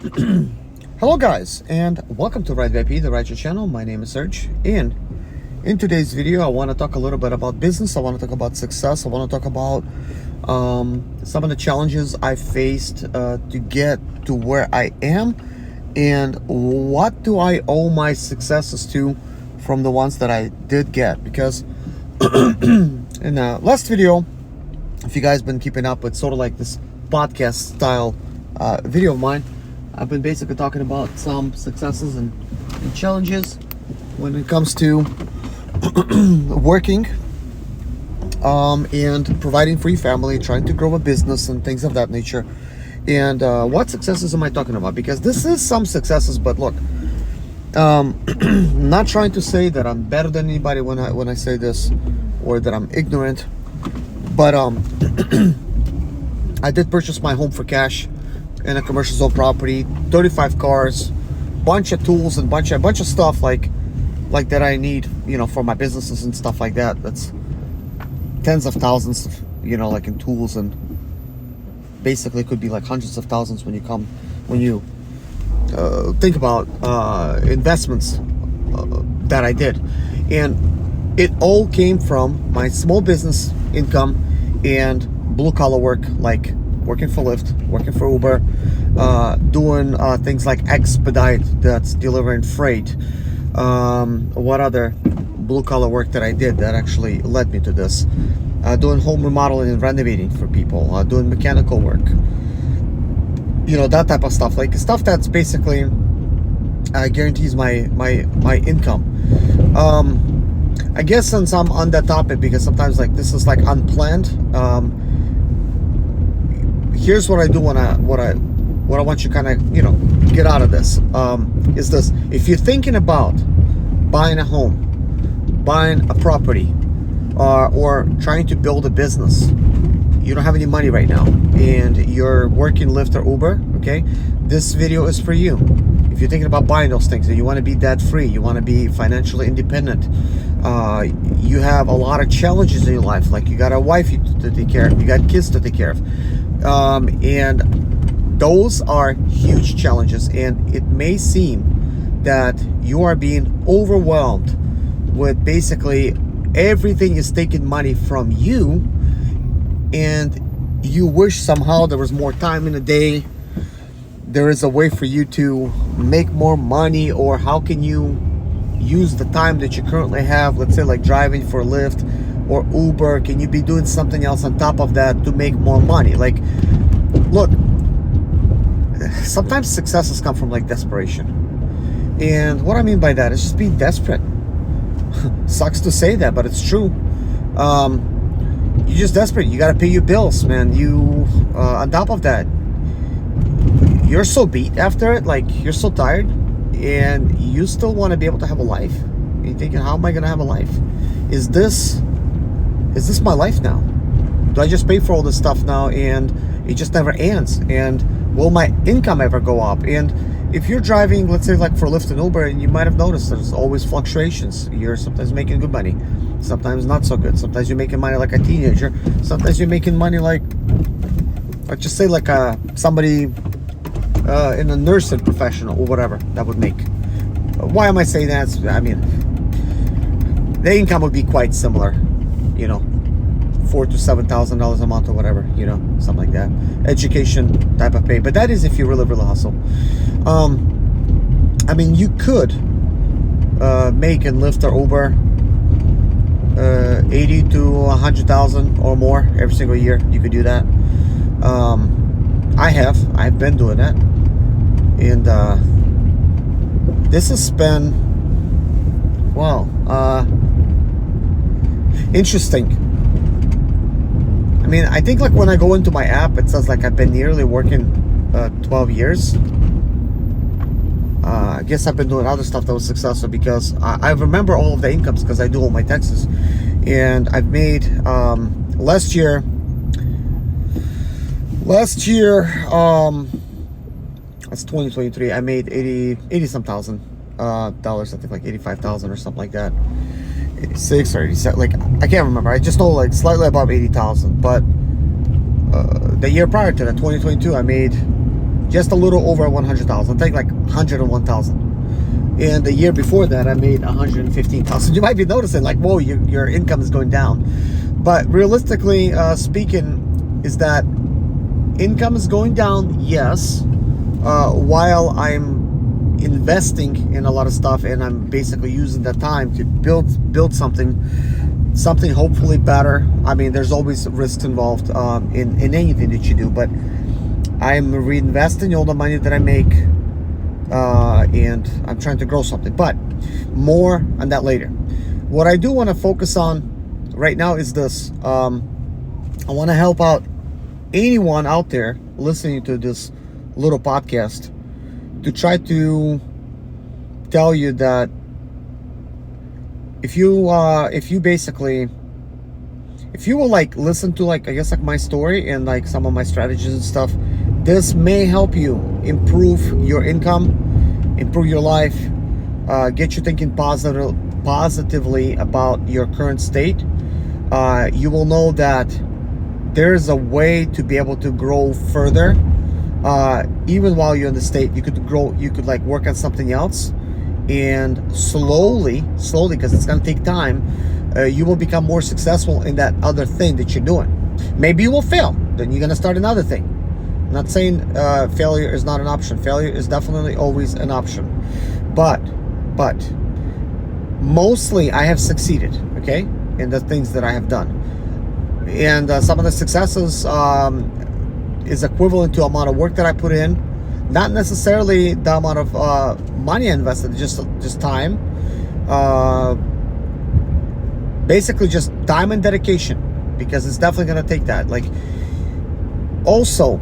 Hello guys, and welcome to Rideshare, the Rideshare channel. My name is Serge, and in today's video I want to talk a little bit about business. I want to talk about success. I want to talk about some of the challenges I faced to get to where I am, and what do I owe my successes to from the ones that I did get. Because in the last video, if you guys been keeping up with sort of like this podcast style video of mine, I've been basically talking about some successes and challenges when it comes to working and providing for your family, trying to grow a business and things of that nature. And what successes am I talking about? Because this is some successes, but look, not trying to say that I'm better than anybody when I say this, or that I'm ignorant, but I did purchase my home for cash in a commercial zone property, 35 cars, bunch of tools and bunch of stuff like that I need, for my businesses and stuff like that. That's tens of thousands of, like in tools, and basically could be like hundreds of thousands when you think about investments that I did. And it all came from my small business income and blue collar work, like working for Lyft, working for Uber, doing things like expedite, that's delivering freight. What other blue collar work that I did that actually led me to this? Doing home remodeling and renovating for people, doing mechanical work, that type of stuff, like stuff that's basically guarantees my income. I guess since I'm on that topic, because sometimes like this is like unplanned, here's what I do what I want you kind of get out of this, is this: if you're thinking about buying a home, buying a property, or trying to build a business, you don't have any money right now, and you're working Lyft or Uber, okay, this video is for you. If you're thinking about buying those things and you want to be debt free, you want to be financially independent, you have a lot of challenges in your life, like you got a wife to take care of, you got kids to take care of, and those are huge challenges, and it may seem that you are being overwhelmed with basically everything is taking money from you, and you wish somehow there was more time in the day, there is a way for you to make more money, or how can you use the time that you currently have, let's say like driving for Lyft or Uber, can you be doing something else on top of that to make more money? Like, look, sometimes successes come from like desperation, and what I mean by that is just being desperate. Sucks to say that, but it's true. You're just desperate. You got to pay your bills, man. You on top of that, you're so beat after it, like you're so tired, and you still want to be able to have a life. You're thinking, how am I gonna have a life? Is this my life now? Do I just pay for all this stuff now and it just never ends? And will my income ever go up? And if you're driving, let's say like for Lyft and Uber, and you might have noticed there's always fluctuations. You're sometimes making good money, sometimes not so good. Sometimes you're making money like a teenager, sometimes you're making money like, let's just say like somebody in a nursing professional or whatever that would make. Why am I saying that? I mean, the income would be quite similar, $4,000 to $7,000 a month or whatever, something like that. Education type of pay, but that is if you really hustle. I mean, you could make in Lyft or Uber 80 to 100,000 or more every single year. You could do that. I've been doing that, and this has been, wow, interesting. I mean, I think like when I go into my app, it says like I've been nearly working 12 years. I guess I've been doing other stuff that was successful, because I remember all of the incomes because I do all my taxes, and I've made last year that's 2023, I made 80 some thousand dollars, I think like 85,000 or something like that. 86 or 87, like I can't remember. I just know like slightly above 80,000. But the year prior to that, 2022, I made just a little over 100,000. I think like 101,000. And the year before that, I made 115,000. You might be noticing like, whoa, your income is going down. But realistically speaking, is that income is going down, yes, while I'm investing in a lot of stuff, and I'm basically using that time to build something hopefully better. I mean, there's always risks involved in anything that you do, but I'm reinvesting all the money that I make, and I'm trying to grow something. But more on that later. What I do want to focus on right now is this. I want to help out anyone out there listening to this little podcast to try to tell you that if you will like listen to like, I guess, like my story and like some of my strategies and stuff, this may help you improve your income, improve your life, get you thinking positively about your current state. You will know that there's a way to be able to grow further. Even while you're in the state, you could grow, you could like work on something else, and slowly, because it's going to take time, you will become more successful in that other thing that you're doing. Maybe you will fail, then you're going to start another thing. I'm not saying failure is not an option. Failure is definitely always an option, but mostly I have succeeded, okay, in the things that I have done. And some of the successes is equivalent to the amount of work that I put in, not necessarily the amount of money I invested, just time. Basically just time and dedication, because it's definitely going to take that. Like, also,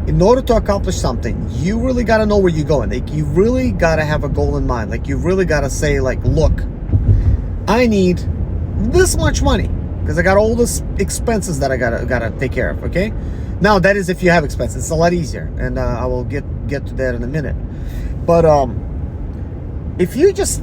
in order to accomplish something, you really got to know where you're going. Like, you really got to have a goal in mind. Like, you really got to say, like, look, I need this much money because I got all this expenses that I gotta take care of. Okay, now that is if you have expenses. It's a lot easier, and I will get to that in a minute. But if you just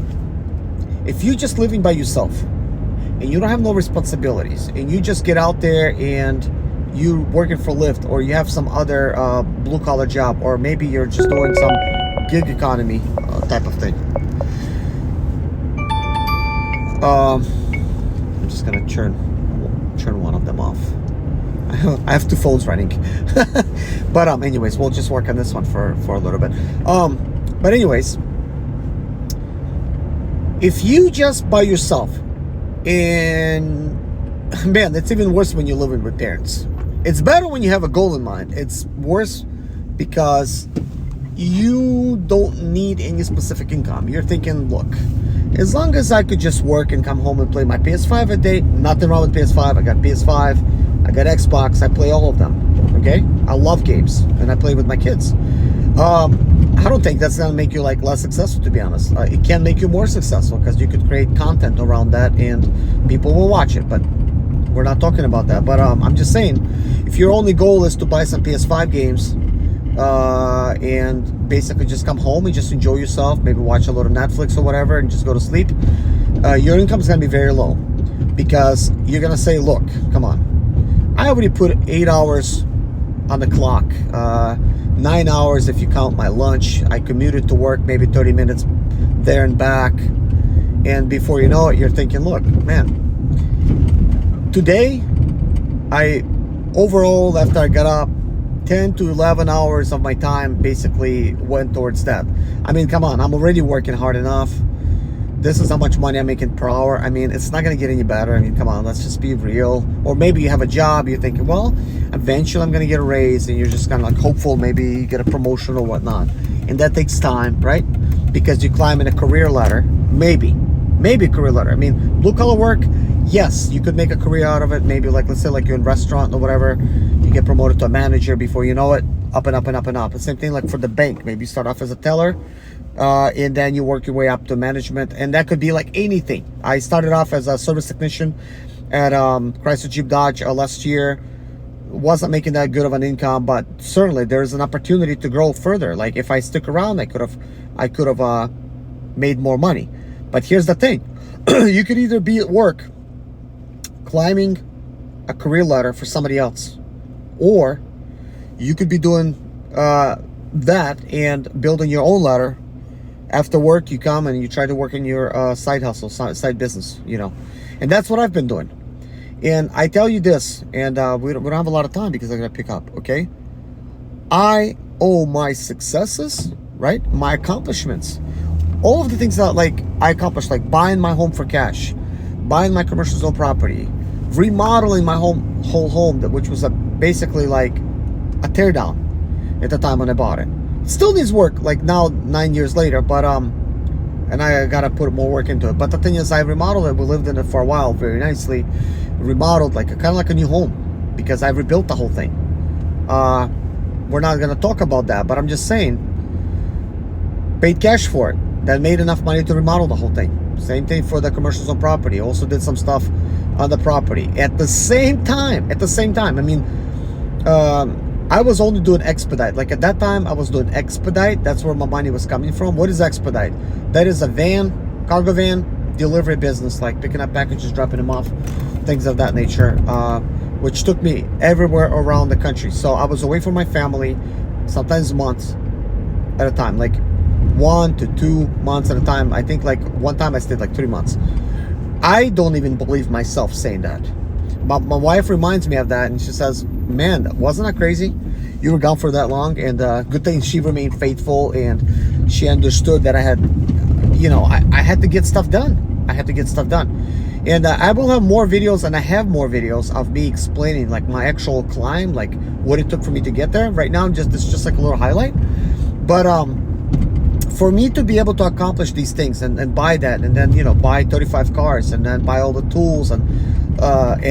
living by yourself and you don't have no responsibilities, and you just get out there and you working for Lyft, or you have some other blue collar job, or maybe you're just doing some gig economy type of thing. I'm just gonna turn one of them off. I have two phones running. But anyways, we'll just work on this one for a little bit. But anyways, if you just by yourself, and man, it's even worse when you're living with parents. It's better when you have a goal in mind. It's worse because you don't need any specific income. You're thinking, look, as long as I could just work and come home and play my PS5 a day, nothing wrong with PS5. I got PS5, I got Xbox, I play all of them, okay? I love games, and I play with my kids. I don't think that's gonna make you like less successful, to be honest. It can make you more successful because you could create content around that and people will watch it, but we're not talking about that. But I'm just saying, if your only goal is to buy some PS5 games, and basically just come home and just enjoy yourself, maybe watch a little Netflix or whatever and just go to sleep, your income is going to be very low, because you're going to say, look, come on, I already put 8 hours on the clock, 9 hours if you count my lunch. I commuted to work maybe 30 minutes there and back, and before you know it, you're thinking, look, man, today overall, after I got up, 10 to 11 hours of my time basically went towards that. I mean, come on, I'm already working hard enough. This is how much money I'm making per hour. I mean, it's not going to get any better. I mean, come on, let's just be real. Or maybe you have a job, you're thinking, well, eventually I'm going to get a raise, and you're just kind of like hopeful maybe you get a promotion or whatnot. And that takes time, right? Because you climb in a career ladder, maybe a career ladder. I mean, blue collar work, yes, you could make a career out of it. Maybe like, let's say like you're in a restaurant or whatever, you get promoted to a manager, before you know it, up and up and up and up. The same thing like for the bank. Maybe you start off as a teller, and then you work your way up to management, and that could be like anything. I started off as a service technician at Chrysler Jeep Dodge last year. Wasn't making that good of an income, but certainly there's an opportunity to grow further. Like if I stick around, I could have made more money. But here's the thing. You could either be at work climbing a career ladder for somebody else, or you could be doing that and building your own ladder. After work, you come and you try to work in your side hustle, side business, and that's what I've been doing. And I tell you this, and we don't have a lot of time because I gotta pick up. Okay, I owe my successes, right, my accomplishments, all of the things that like I accomplished, like buying my home for cash, buying my commercial zone property, remodeling my whole home, which was basically like a tear down at the time when I bought it. Still needs work, like now 9 years later, but and I gotta put more work into it. But the thing is, I remodeled it. We lived in it for a while, very nicely, remodeled, like kind of like a new home, because I rebuilt the whole thing. We're not gonna talk about that, but I'm just saying, paid cash for it. That made enough money to remodel the whole thing. Same thing for the commercial zone property. Also did some stuff on the property at the same time. I mean, I was only doing expedite. Like at that time, I was doing expedite. That's where my money was coming from. What is expedite? That is a cargo van, delivery business, like picking up packages, dropping them off, things of that nature, which took me everywhere around the country. So I was away from my family, sometimes months at a time, like 1 to 2 months at a time. I think like one time I stayed like 3 months. I don't even believe myself saying that. My wife reminds me of that, and she says, man, wasn't that crazy? You were gone for that long. And good thing she remained faithful, and she understood that I had, I had to get stuff done. And I will have more videos, and I have more videos of me explaining like my actual climb, like what it took for me to get there. Right now, it's just like a little highlight. But for me to be able to accomplish these things and buy that, and then buy 35 cars, and then buy all the tools, and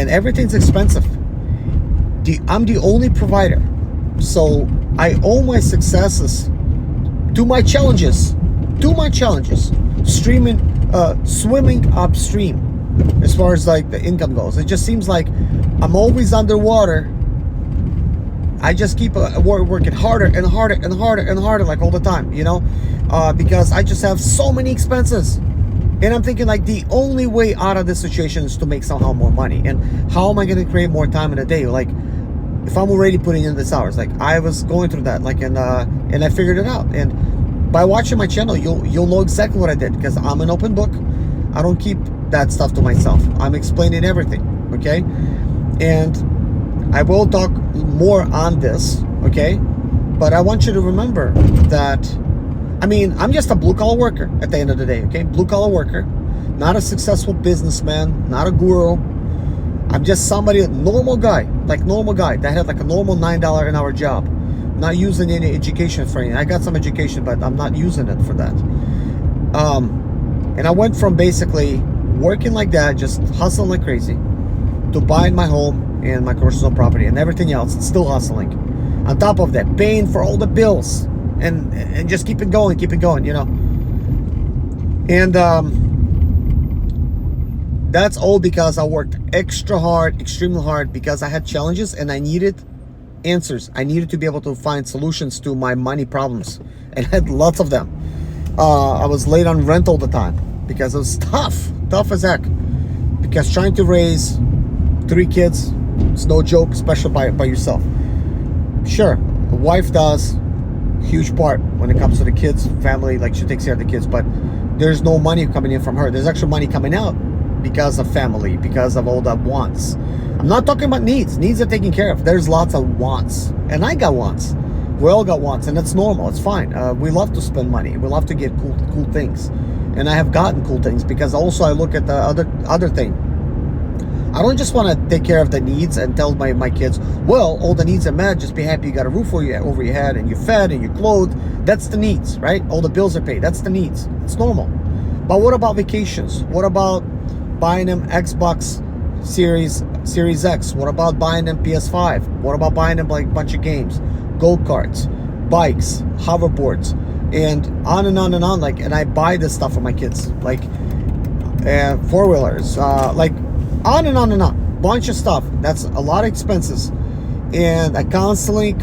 everything's expensive. I'm the only provider, so I owe my successes to my challenges, swimming upstream as far as like the income goes. It just seems like I'm always underwater. I just keep working harder and harder and harder and harder, like all the time, because I just have so many expenses. And I'm thinking like the only way out of this situation is to make somehow more money. And how am I going to create more time in a day? Like if I'm already putting in this hours, like I was going through that, like, and I figured it out. And by watching my channel, you'll know exactly what I did, because I'm an open book. I don't keep that stuff to myself. I'm explaining everything. Okay. And I will talk more on this. Okay. But I want you to remember that, I'm just a blue-collar worker at the end of the day, okay? Blue-collar worker, not a successful businessman, not a guru. I'm just somebody, a normal guy that had like a normal $9 an hour job, not using any education for anything. I got some education, but I'm not using it for that. And I went from basically working like that, just hustling like crazy, to buying my home and my commercial zone property and everything else, and still hustling. On top of that, paying for all the bills. And just keep it going, And that's all because I worked extra hard, extremely hard, because I had challenges and I needed answers. I needed to be able to find solutions to my money problems, and I had lots of them. I was late on rent all the time because it was tough as heck. Because trying to raise 3 kids, it's no joke, especially by yourself. Sure, a wife does huge part when it comes to the kids, family, like she takes care of the kids, but there's no money coming in from her. There's actually money coming out because of family, because of all the wants. I'm not talking about needs. Needs are taken care of. There's lots of wants, and I got wants. We all got wants, and it's normal. It's fine. We love to spend money. We love to get cool things, and I have gotten cool things, because also I look at the other thing. I don't just want to take care of the needs and tell my kids, well, all the needs are met, just be happy you got a roof over your head, and you're fed and you're clothed. That's the needs, right? All the bills are paid. That's the needs. It's normal. But what about vacations? What about buying them Xbox Series X? What about buying them PS5? What about buying them like a bunch of games, go-karts, bikes, hoverboards, and on and on and on. Like, and I buy this stuff for my kids, like four-wheelers, like on and on and on, bunch of stuff. That's a lot of expenses, and I constantly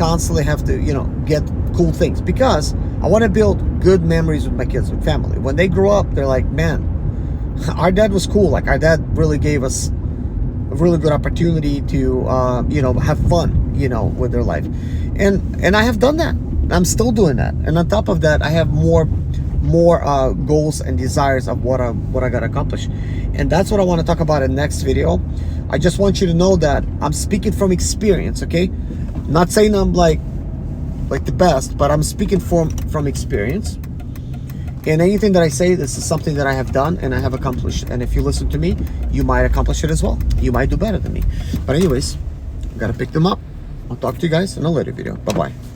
have to get cool things, because I want to build good memories with my kids, with family. When they grow up, they're like, man, our dad was cool. Like, our dad really gave us a really good opportunity to have fun with their life, and I have done that. I'm still doing that. And on top of that, I have more goals and desires of what I got to accomplish. And that's what I want to talk about in the next video. I just want you to know that I'm speaking from experience, okay? Not saying I'm like the best, but I'm speaking from experience. And anything that I say, this is something that I have done and I have accomplished. And if you listen to me, you might accomplish it as well. You might do better than me. But anyways, I gotta pick them up. I'll talk to you guys in a later video. Bye-bye.